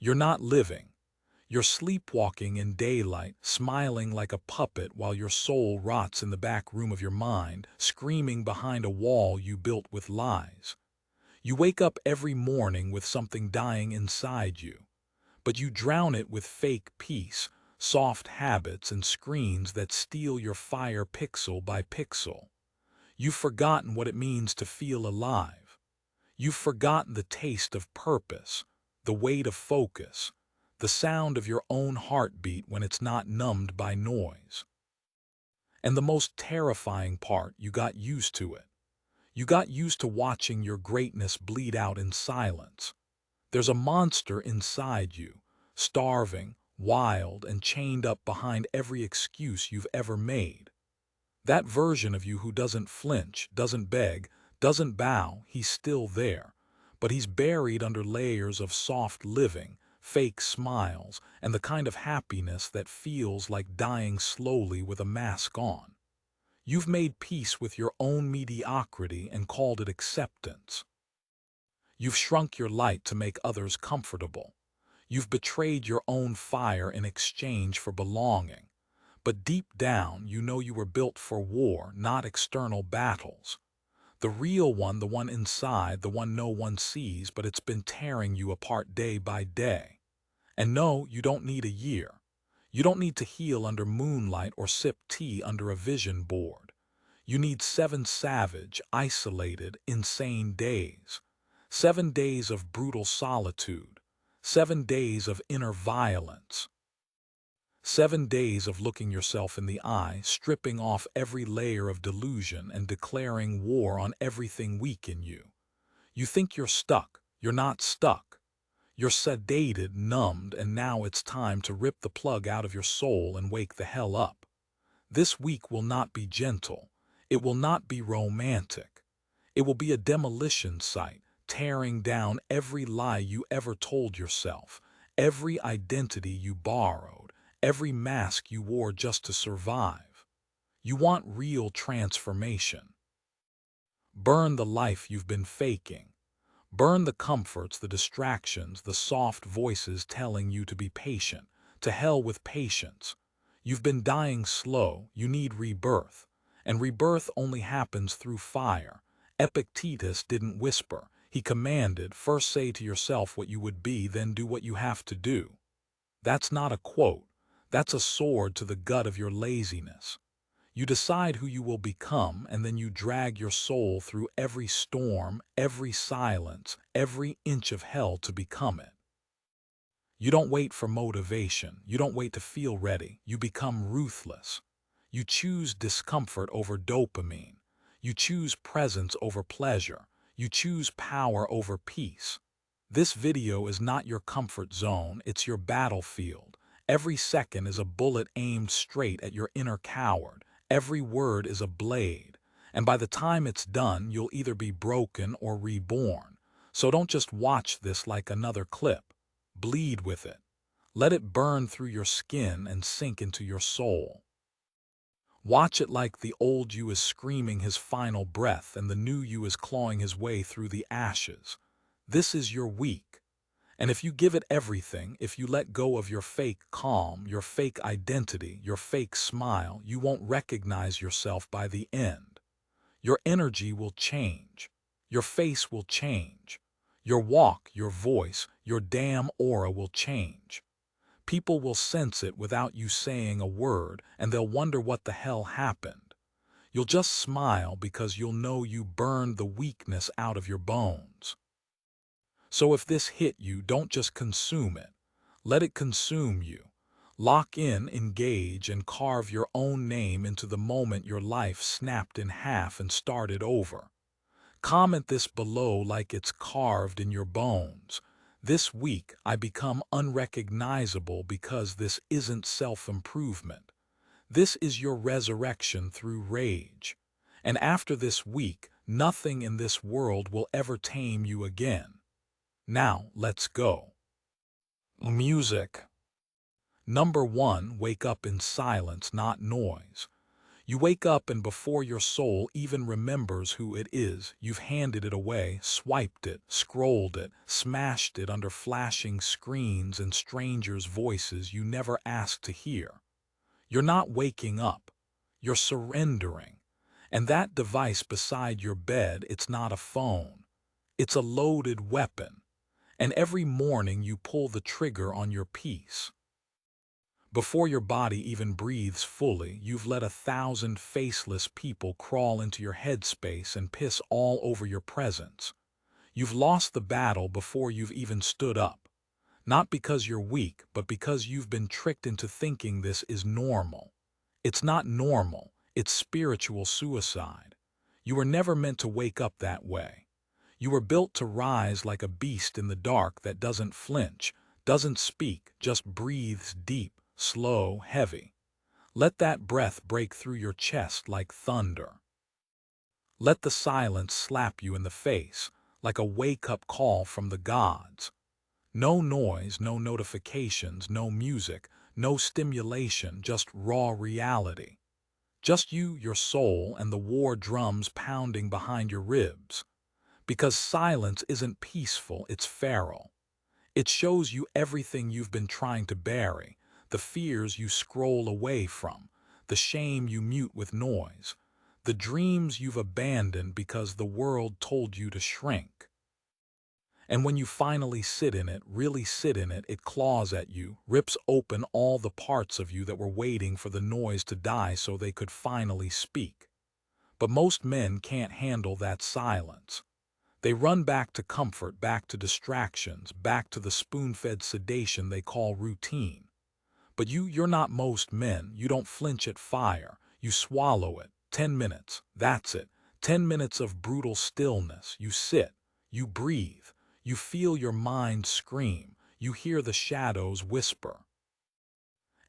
You're not living. You're sleepwalking in daylight, smiling like a puppet while your soul rots in the back room of your mind, screaming behind a wall you built with lies. You wake up every morning with something dying inside you, but you drown it with fake peace, soft habits, and screens that steal your fire pixel by pixel. You've forgotten what it means to feel alive. You've forgotten the taste of purpose, the weight of focus, the sound of your own heartbeat when it's not numbed by noise. And the most terrifying part, you got used to it. You got used to watching your greatness bleed out in silence. There's a monster inside you, starving, wild, and chained up behind every excuse you've ever made. That version of you who doesn't flinch, doesn't beg, doesn't bow, he's still there. But he's buried under layers of soft living, fake smiles, and the kind of happiness that feels like dying slowly with a mask on. You've made peace with your own mediocrity and called it acceptance. You've shrunk your light to make others comfortable. You've betrayed your own fire in exchange for belonging. But deep down, you know you were built for war, not external battles. The real one, the one inside, the one no one sees, but it's been tearing you apart day by day. And no, you don't need a year. You don't need to heal under moonlight or sip tea under a vision board. You need 7 savage, isolated, insane days. 7 days of brutal solitude. 7 days of inner violence. 7 days of looking yourself in the eye, stripping off every layer of delusion and declaring war on everything weak in you. You think you're stuck. You're not stuck. You're sedated, numbed, and now it's time to rip the plug out of your soul and wake the hell up. This week will not be gentle. It will not be romantic. It will be a demolition site, tearing down every lie you ever told yourself, every identity you borrowed, every mask you wore just to survive. You want real transformation. Burn the life you've been faking. Burn the comforts, the distractions, the soft voices telling you to be patient. To hell with patience. You've been dying slow, you need rebirth. And rebirth only happens through fire. Epictetus didn't whisper. He commanded, first say to yourself what you would be, then do what you have to do. That's not a quote. That's a sword to the gut of your laziness. You decide who you will become, and then you drag your soul through every storm, every silence, every inch of hell to become it. You don't wait for motivation. You don't wait to feel ready. You become ruthless. You choose discomfort over dopamine. You choose presence over pleasure. You choose power over peace. This video is not your comfort zone, it's your battlefield. Every second is a bullet aimed straight at your inner coward. Every word is a blade, and by the time it's done, you'll either be broken or reborn. So don't just watch this like another clip. Bleed with it. Let it burn through your skin and sink into your soul. Watch it like the old you is screaming his final breath and the new you is clawing his way through the ashes. This is your week. And if you give it everything, if you let go of your fake calm, your fake identity, your fake smile, you won't recognize yourself by the end. Your energy will change. Your face will change. Your walk, your voice, your damn aura will change. People will sense it without you saying a word, and they'll wonder what the hell happened. You'll just smile because you'll know you burned the weakness out of your bones. So if this hit you, don't just consume it. Let it consume you. Lock in, engage, and carve your own name into the moment your life snapped in half and started over. Comment this below like it's carved in your bones. This week, I become unrecognizable because this isn't self-improvement. This is your resurrection through rage. And after this week, nothing in this world will ever tame you again. Now, let's go. Music. Number 1, wake up in silence, not noise. You wake up and before your soul even remembers who it is, you've handed it away, swiped it, scrolled it, smashed it under flashing screens and strangers' voices you never asked to hear. You're not waking up. You're surrendering. And that device beside your bed, it's not a phone. It's a loaded weapon. And every morning you pull the trigger on your peace. Before your body even breathes fully, you've let 1,000 faceless people crawl into your headspace and piss all over your presence. You've lost the battle before you've even stood up. Not because you're weak, but because you've been tricked into thinking this is normal. It's not normal, it's spiritual suicide. You were never meant to wake up that way. You were built to rise like a beast in the dark that doesn't flinch, doesn't speak, just breathes deep, slow, heavy. Let that breath break through your chest like thunder. Let the silence slap you in the face, like a wake-up call from the gods. No noise, no notifications, no music, no stimulation, just raw reality. Just you, your soul, and the war drums pounding behind your ribs. Because silence isn't peaceful, it's feral. It shows you everything you've been trying to bury, the fears you scroll away from, the shame you mute with noise, the dreams you've abandoned because the world told you to shrink. And when you finally sit in it, really sit in it, it claws at you, rips open all the parts of you that were waiting for the noise to die so they could finally speak. But most men can't handle that silence. They run back to comfort, back to distractions, back to the spoon-fed sedation they call routine. But you're not most men. You don't flinch at fire. You swallow it. 10 minutes. That's it. 10 minutes of brutal stillness. You sit. You breathe. You feel your mind scream. You hear the shadows whisper.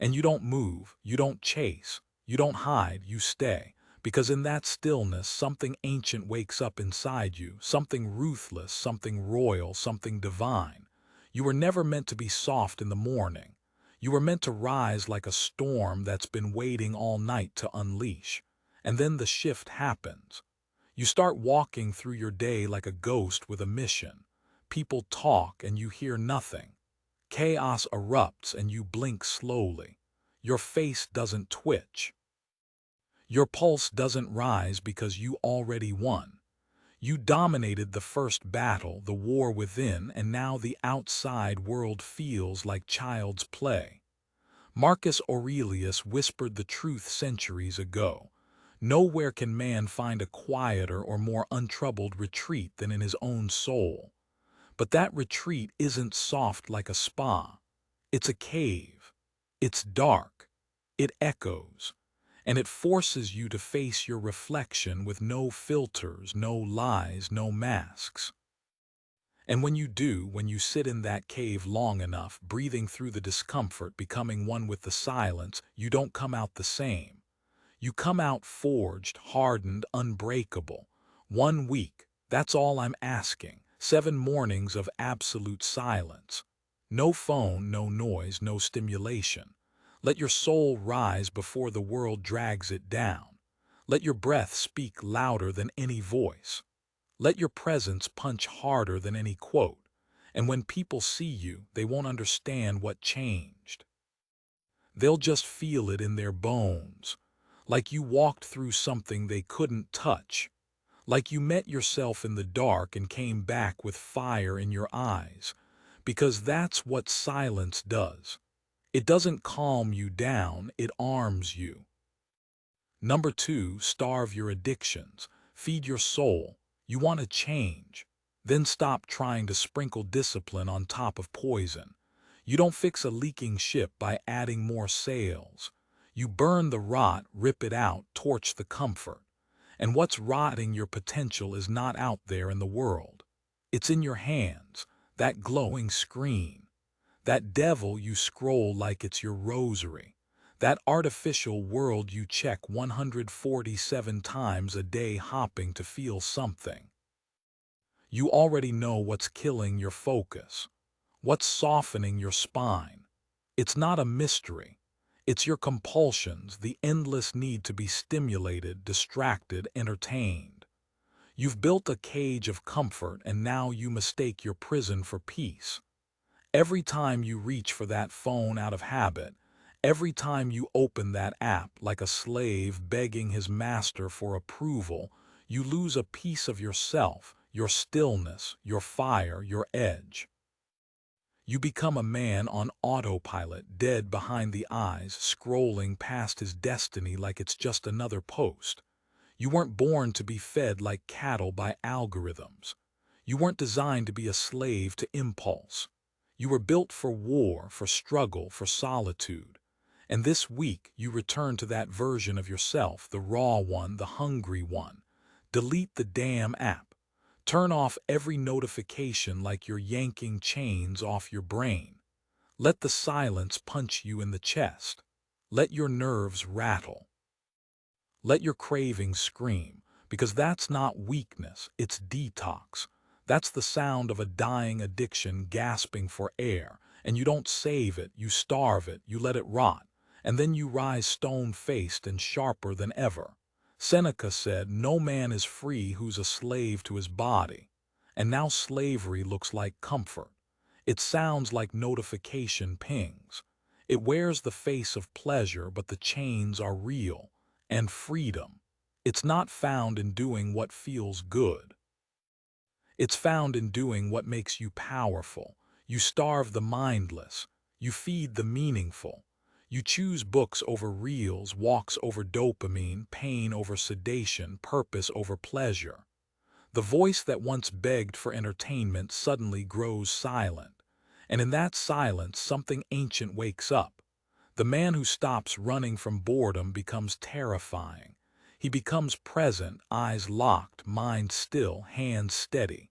And you don't move. You don't chase. You don't hide. You stay. Because in that stillness, something ancient wakes up inside you, something ruthless, something royal, something divine. You were never meant to be soft in the morning. You were meant to rise like a storm that's been waiting all night to unleash. And then the shift happens. You start walking through your day like a ghost with a mission. People talk and you hear nothing. Chaos erupts and you blink slowly. Your face doesn't twitch. Your pulse doesn't rise because you already won. You dominated the first battle, the war within, and now the outside world feels like child's play. Marcus Aurelius whispered the truth centuries ago. Nowhere can man find a quieter or more untroubled retreat than in his own soul. But that retreat isn't soft like a spa. It's a cave. It's dark. It echoes. And it forces you to face your reflection with no filters, no lies, no masks. And when you do, when you sit in that cave long enough, breathing through the discomfort, becoming one with the silence, you don't come out the same. You come out forged, hardened, unbreakable. 1 week, that's all I'm asking. 7 mornings of absolute silence. No phone, no noise, no stimulation. Let your soul rise before the world drags it down. Let your breath speak louder than any voice. Let your presence punch harder than any quote. And when people see you, they won't understand what changed. They'll just feel it in their bones. Like you walked through something they couldn't touch. Like you met yourself in the dark and came back with fire in your eyes. Because that's what silence does. It doesn't calm you down, it arms you. Number 2, starve your addictions. Feed your soul. You want to change. Then stop trying to sprinkle discipline on top of poison. You don't fix a leaking ship by adding more sails. You burn the rot, rip it out, torch the comfort. And what's rotting your potential is not out there in the world. It's in your hands, that glowing screen. That devil you scroll like it's your rosary. That artificial world you check 147 times a day hopping to feel something. You already know what's killing your focus, what's softening your spine. It's not a mystery. It's your compulsions, the endless need to be stimulated, distracted, entertained. You've built a cage of comfort and now you mistake your prison for peace. Every time you reach for that phone out of habit, every time you open that app like a slave begging his master for approval, you lose a piece of yourself, your stillness, your fire, your edge. You become a man on autopilot, dead behind the eyes, scrolling past his destiny like it's just another post. You weren't born to be fed like cattle by algorithms. You weren't designed to be a slave to impulse. You were built for war, for struggle, for solitude. And this week you return to that version of yourself, the raw one, the hungry one. Delete the damn app. Turn off every notification like you're yanking chains off your brain. Let the silence punch you in the chest. Let your nerves rattle. Let your cravings scream, because that's not weakness, it's detox. That's the sound of a dying addiction gasping for air, and you don't save it, you starve it, you let it rot, and then you rise stone-faced and sharper than ever. Seneca said, "No man is free who's a slave to his body." And now slavery looks like comfort. It sounds like notification pings. It wears the face of pleasure, but the chains are real. And freedom, it's not found in doing what feels good. It's found in doing what makes you powerful. You starve the mindless. You feed the meaningful. You choose books over reels, walks over dopamine, pain over sedation, purpose over pleasure. The voice that once begged for entertainment suddenly grows silent. And in that silence, something ancient wakes up. The man who stops running from boredom becomes terrifying. He becomes present, eyes locked, mind still, hands steady.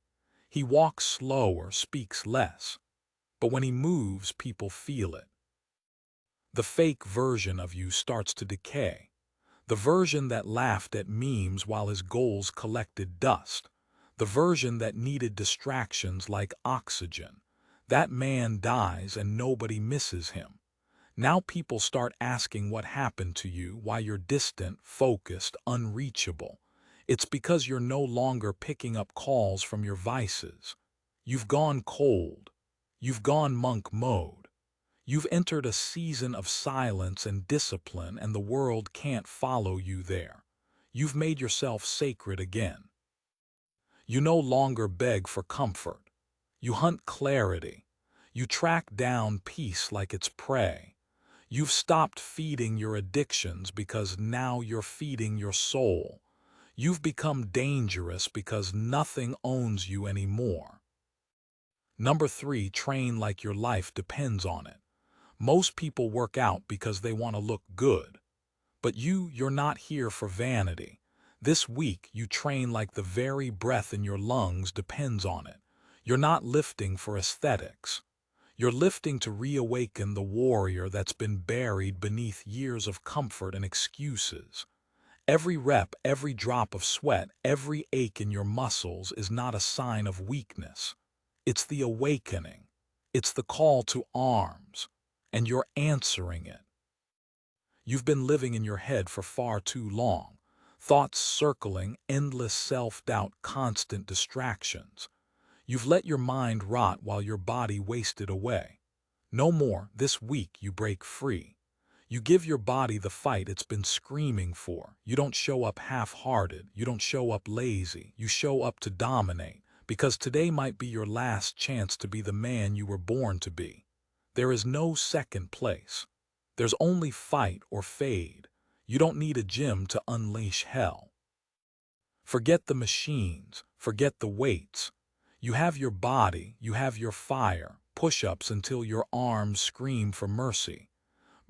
He walks slower, speaks less. But when he moves, people feel it. The fake version of you starts to decay. The version that laughed at memes while his goals collected dust. The version that needed distractions like oxygen. That man dies and nobody misses him. Now people start asking what happened to you, why you're distant, focused, unreachable. It's because you're no longer picking up calls from your vices. You've gone cold. You've gone monk mode. You've entered a season of silence and discipline, and the world can't follow you there. You've made yourself sacred again. You no longer beg for comfort. You hunt clarity. You track down peace like it's prey. You've stopped feeding your addictions because now you're feeding your soul. You've become dangerous because nothing owns you anymore. Number 3, train like your life depends on it. Most people work out because they want to look good. But you're not here for vanity. This week, you train like the very breath in your lungs depends on it. You're not lifting for aesthetics. You're lifting to reawaken the warrior that's been buried beneath years of comfort and excuses. Every rep, every drop of sweat, every ache in your muscles is not a sign of weakness. It's the awakening. It's the call to arms. And you're answering it. You've been living in your head for far too long. Thoughts circling, endless self-doubt, constant distractions. You've let your mind rot while your body wasted away. No more. This week you break free. You give your body the fight it's been screaming for. You don't show up half-hearted. You don't show up lazy. You show up to dominate, because today might be your last chance to be the man you were born to be. There is no second place. There's only fight or fade. You don't need a gym to unleash hell. Forget the machines. Forget the weights. You have your body. You have your fire. Push-ups until your arms scream for mercy.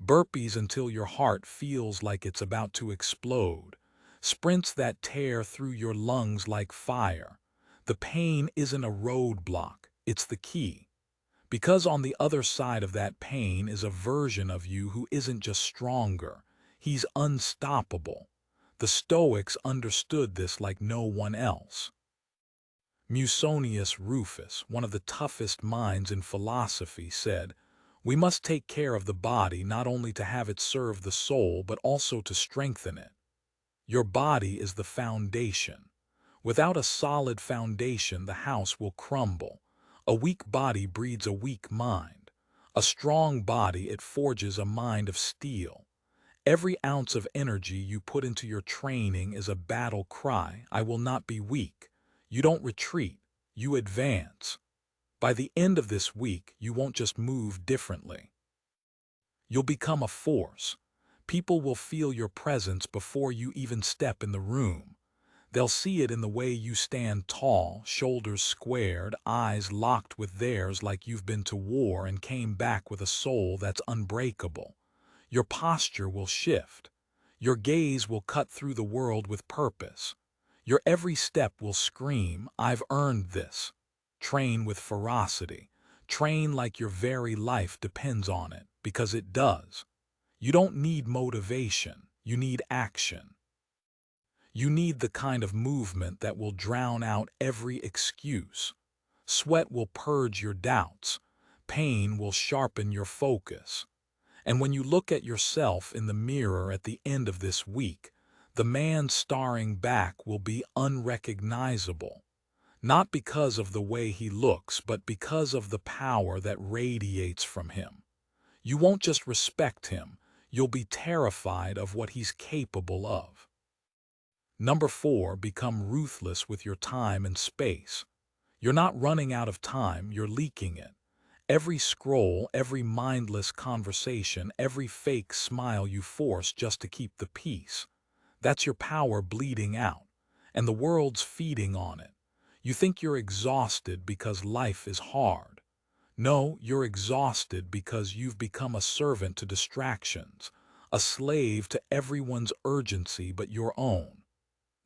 Burpees until your heart feels like it's about to explode. Sprints that tear through your lungs like fire. The pain isn't a roadblock. It's the key. Because on the other side of that pain is a version of you who isn't just stronger. He's unstoppable. The Stoics understood this like no one else. Musonius Rufus, one of the toughest minds in philosophy, said, We must take care of the body not only to have it serve the soul but also to strengthen it. Your body is the foundation. Without a solid foundation, the house will crumble. A weak body breeds a weak mind. A strong body, it forges a mind of steel. Every ounce of energy you put into your training is a battle cry. I will not be weak. You don't retreat, you advance. By the end of this week, you won't just move differently. You'll become a force. People will feel your presence before you even step in the room. They'll see it in the way you stand tall, shoulders squared, eyes locked with theirs like you've been to war and came back with a soul that's unbreakable. Your posture will shift. Your gaze will cut through the world with purpose. Your every step will scream, I've earned this. Train with ferocity. Train like your very life depends on it, because it does. You don't need motivation, you need action. You need the kind of movement that will drown out every excuse. Sweat will purge your doubts. Pain will sharpen your focus. And when you look at yourself in the mirror at the end of this week, the man staring back will be unrecognizable. Not because of the way he looks, but because of the power that radiates from him. You won't just respect him, you'll be terrified of what he's capable of. Number 4, become ruthless with your time and space. You're not running out of time, you're leaking it. Every scroll, every mindless conversation, every fake smile you force just to keep the peace. That's your power bleeding out, and the world's feeding on it. You think you're exhausted because life is hard. No, you're exhausted because you've become a servant to distractions, a slave to everyone's urgency but your own.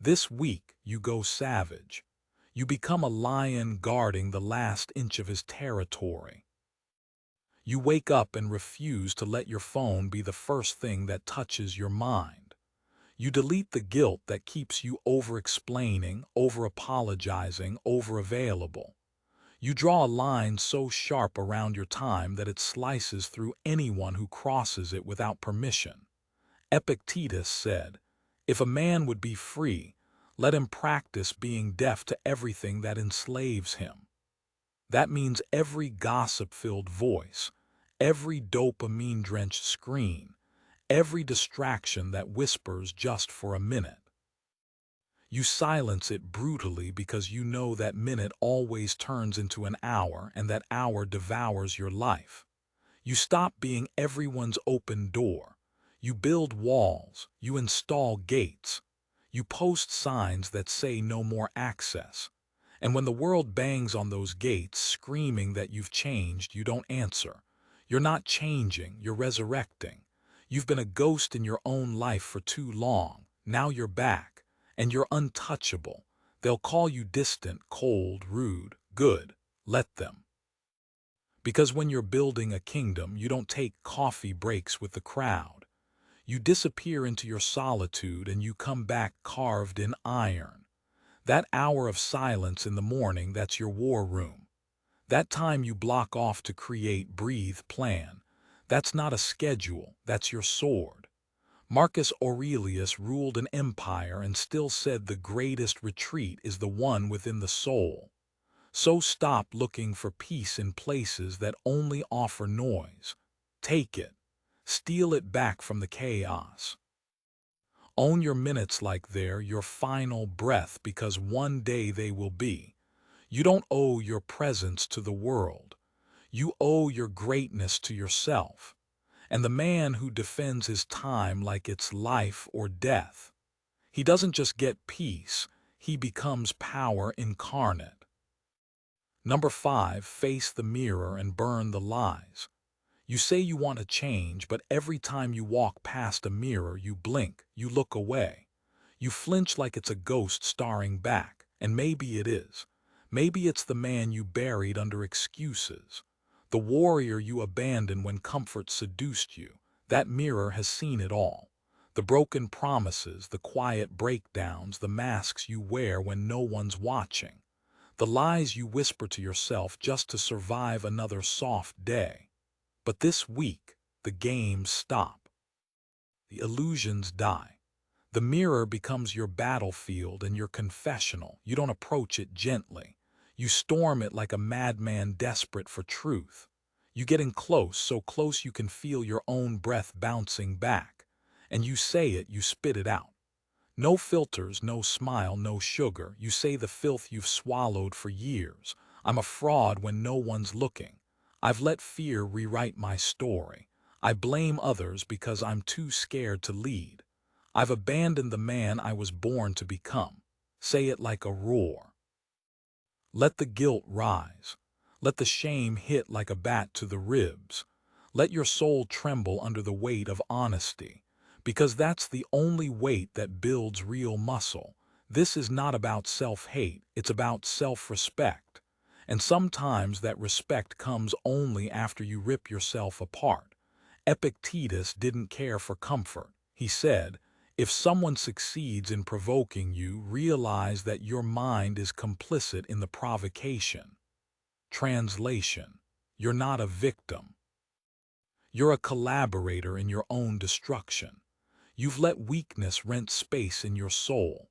This week, you go savage. You become a lion guarding the last inch of his territory. You wake up and refuse to let your phone be the first thing that touches your mind. You delete the guilt that keeps you over-explaining, over-apologizing, over-available. You draw a line so sharp around your time that it slices through anyone who crosses it without permission. Epictetus said, "If a man would be free, let him practice being deaf to everything that enslaves him." That means every gossip-filled voice, every dopamine-drenched screen, every distraction that whispers just for a minute. You silence it brutally because you know that minute always turns into an hour and that hour devours your life. You stop being everyone's open door. You build walls, you install gates. You post signs that say no more access. And when the world bangs on those gates screaming that you've changed, you don't answer. You're not changing, you're resurrecting. You've been a ghost in your own life for too long. Now you're back, and you're untouchable. They'll call you distant, cold, rude, good. Let them. Because when you're building a kingdom, you don't take coffee breaks with the crowd. You disappear into your solitude and you come back carved in iron. That hour of silence in the morning, that's your war room. That time you block off to create, breathe, plan. That's not a schedule, that's your sword. Marcus Aurelius ruled an empire and still said the greatest retreat is the one within the soul. So stop looking for peace in places that only offer noise. Take it. Steal it back from the chaos. Own your minutes like they're your final breath, because one day they will be. You don't owe your presence to the world. You owe your greatness to yourself. And the man who defends his time like it's life or death, he doesn't just get peace, he becomes power incarnate. Number 5, face the mirror and burn the lies. You say you want to change, but every time you walk past a mirror, you blink, you look away. You flinch like it's a ghost staring back, and maybe it is. Maybe it's the man you buried under excuses, the warrior you abandoned when comfort seduced you. That mirror has seen it all. The broken promises, the quiet breakdowns, the masks you wear when no one's watching, the lies you whisper to yourself just to survive another soft day. But this week, the games stop. The illusions die. The mirror becomes your battlefield and your confessional. You don't approach it gently. You storm it like a madman desperate for truth. You get in close, so close you can feel your own breath bouncing back. And you say it, you spit it out. No filters, no smile, no sugar. You say the filth you've swallowed for years. I'm a fraud when no one's looking. I've let fear rewrite my story. I blame others because I'm too scared to lead. I've abandoned the man I was born to become. Say it like a roar. Let the guilt rise. Let the shame hit like a bat to the ribs. Let your soul tremble under the weight of honesty, because that's the only weight that builds real muscle. This is not about self-hate, it's about self-respect. And sometimes that respect comes only after you rip yourself apart. Epictetus didn't care for comfort. He said, if someone succeeds in provoking you, realize that your mind is complicit in the provocation. Translation: you're not a victim. You're a collaborator in your own destruction. You've let weakness rent space in your soul.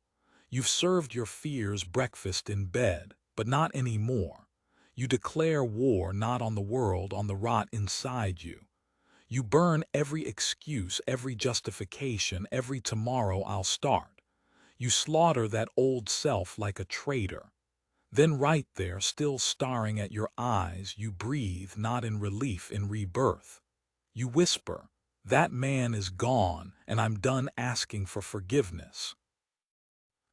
You've served your fears breakfast in bed, but not anymore. You declare war not on the world, on the rot inside you. You burn every excuse, every justification, every tomorrow I'll start. You slaughter that old self like a traitor. Then right there, still staring at your eyes, you breathe not in relief, in rebirth. You whisper, that man is gone and I'm done asking for forgiveness.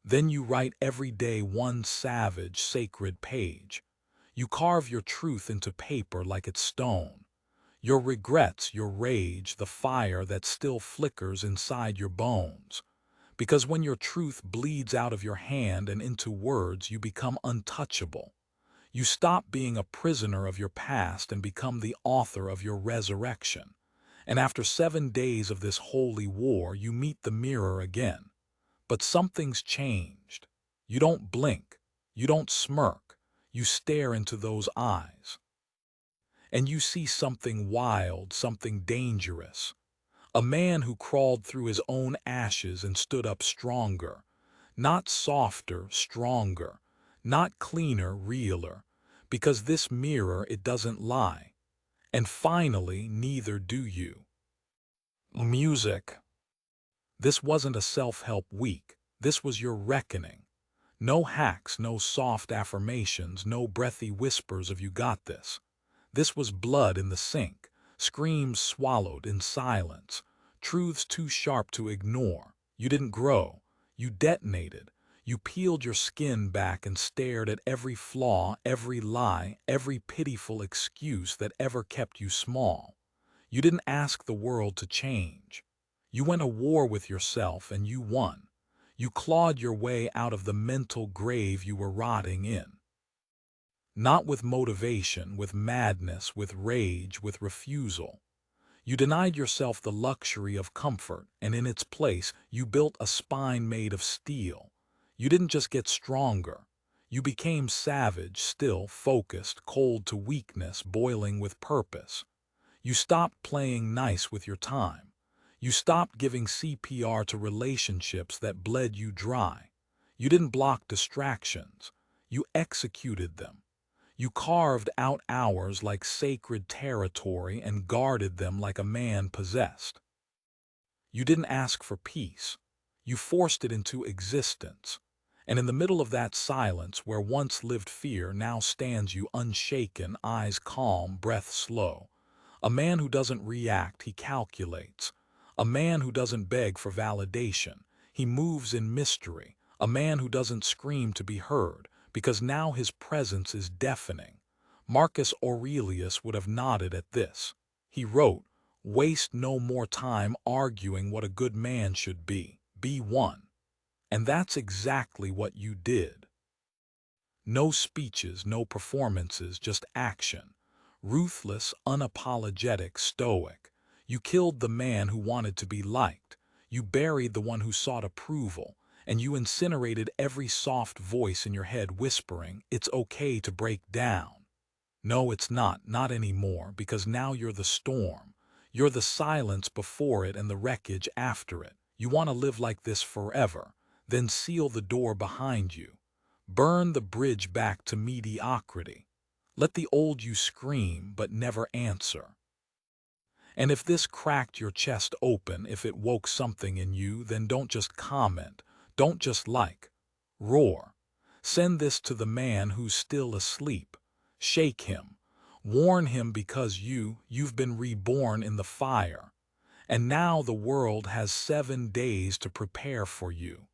Then you write every day one savage, sacred page. You carve your truth into paper like it's stone. Your regrets, your rage, the fire that still flickers inside your bones. Because when your truth bleeds out of your hand and into words, you become untouchable. You stop being a prisoner of your past and become the author of your resurrection. And after 7 days of this holy war, you meet the mirror again. But something's changed. You don't blink. You don't smirk. You stare into those eyes. And you see something wild, something dangerous. A man who crawled through his own ashes and stood up stronger. Not softer, stronger. Not cleaner, realer. Because this mirror, it doesn't lie. And finally, neither do you. Music. This wasn't a self-help week. This was your reckoning. No hacks, no soft affirmations, no breathy whispers of you got this. This was blood in the sink, screams swallowed in silence, truths too sharp to ignore. You didn't grow. You detonated. You peeled your skin back and stared at every flaw, every lie, every pitiful excuse that ever kept you small. You didn't ask the world to change. You went to war with yourself and you won. You clawed your way out of the mental grave you were rotting in. Not with motivation, with madness, with rage, with refusal. You denied yourself the luxury of comfort, and in its place, you built a spine made of steel. You didn't just get stronger. You became savage, still, focused, cold to weakness, boiling with purpose. You stopped playing nice with your time. You stopped giving CPR to relationships that bled you dry. You didn't block distractions. You executed them. You carved out hours like sacred territory and guarded them like a man possessed. You didn't ask for peace. You forced it into existence. And in the middle of that silence where once lived fear, now stands you unshaken, eyes calm, breath slow. A man who doesn't react, he calculates. A man who doesn't beg for validation, he moves in mystery. A man who doesn't scream to be heard, because now his presence is deafening. Marcus Aurelius would have nodded at this. He wrote, "Waste no more time arguing what a good man should be. Be one." And that's exactly what you did. No speeches, no performances, just action. Ruthless, unapologetic, stoic. You killed the man who wanted to be liked. You buried the one who sought approval. And you incinerated every soft voice in your head whispering, it's okay to break down. No, it's not. Not anymore, because now you're the storm. You're the silence before it and the wreckage after it. You want to live like this forever. Then seal the door behind you. Burn the bridge back to mediocrity. Let the old you scream but never answer. And if this cracked your chest open, if it woke something in you, then don't just comment. Don't just like. Roar. Send this to the man who's still asleep. Shake him. Warn him, because you've been reborn in the fire. And now the world has 7 days to prepare for you.